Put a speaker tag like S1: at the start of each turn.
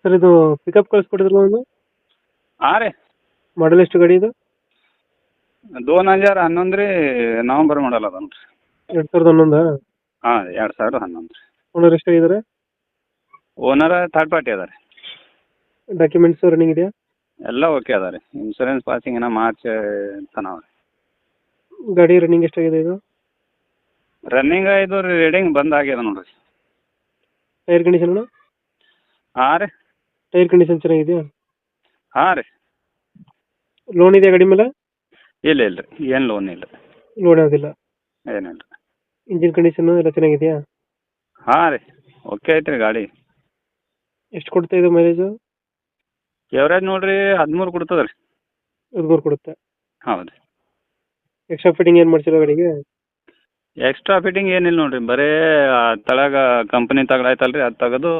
S1: Sir ಇದು pickup ಕಳಿಸ್ಕೊಟ್ಟಿದ್ರಲ್ಲ ಒಂದು
S2: ಹಾಂ ರೀ
S1: ಮಾಡಲ್ ಎಷ್ಟು ಗಾಡಿ ಇದು
S2: 2011 ರೀ ನವಂಬರ್ ಮಾಡಲ್ ಅದ ನೋಡ್ರಿ
S1: 2011
S2: ಹಾಂ 2011 ರೀ
S1: ಓನರ್ ಎಷ್ಟಾಗಿದ್ದಾರೆ?
S2: ಓನರ್ ಥರ್ಡ್ ಪಾರ್ಟಿ ಅದ ರೀ
S1: ಡಾಕ್ಯುಮೆಂಟ್ಸ್ ರನ್ನಿಂಗ್ ಇದೆಯಾ?
S2: ಎಲ್ಲ ಓಕೆ ಅದ ರೀ ಇನ್ಸೂರೆನ್ಸ್ ಪಾಸಿಂಗ್ ಏನೋ ಮಾರ್ಚ್ ತನಕ ರೀ
S1: ಗಾಡಿ ರನ್ನಿಂಗ್ ಎಷ್ಟಾಗಿದೆ ಇದು?
S2: ರನ್ನಿಂಗ್ ಇದು ರೀಡಿಂಗ್ ಬಂದ್ ಆಗ್ಯದ ನೋಡ್ರಿ.
S1: Tyre condition?
S2: ಹಾಂ ರೀ
S1: ಟೈರ್ ಕಂಡೀಷನ್ ಚೆನ್ನಾಗಿದೆಯಾ?
S2: ಹಾಂ ರೀ
S1: ಲೋನ್ ಇದೆಯಾ ಗಾಡಿ ಮೇಲೆ?
S2: ಇಲ್ಲ ಇಲ್ಲ ರೀ ಏನು ಲೋನ್ ಇಲ್ಲ
S1: ಲೋನ್ ಯಾವುದಿಲ್ಲ.
S2: ಏನಿಲ್ಲ ರೀ.
S1: ಇಂಜಿನ್ ಕಂಡೀಷನ್ ಎಲ್ಲ ಚೆನ್ನಾಗಿದೆಯಾ?
S2: ಹಾಂ ರೀ ಓಕೆ ಐತೆ ರೀ ಗಾಡಿ.
S1: ಎಷ್ಟು ಕೊಡ್ತಾ ಇದೆ ಮೈಲೇಜು?
S2: ಎವರೇಜ್ ನೋಡ್ರಿ 13 ಕೊಡ್ತದೆ ರೀ.
S1: 13 ಕೊಡುತ್ತೆ.
S2: ಹೌದು ರೀ.
S1: ಎಕ್ಸ್ಟ್ರಾ ಫಿಟ್ಟಿಂಗ್ ಏನು ಮಾಡ್ಸಿಲ್ಲ ಗಾಡಿಗೆ?
S2: ಎಕ್ಸ್ಟ್ರಾ ಫಿಟ್ಟಿಂಗ್ ಏನಿಲ್ಲ ನೋಡ್ರಿ, ಬರೀ ತಳಗ ಕಂಪ್ನಿ ತಗಡಾಯ್ತಲ್ಲ ರೀ ಅದು ತೆಗೆದು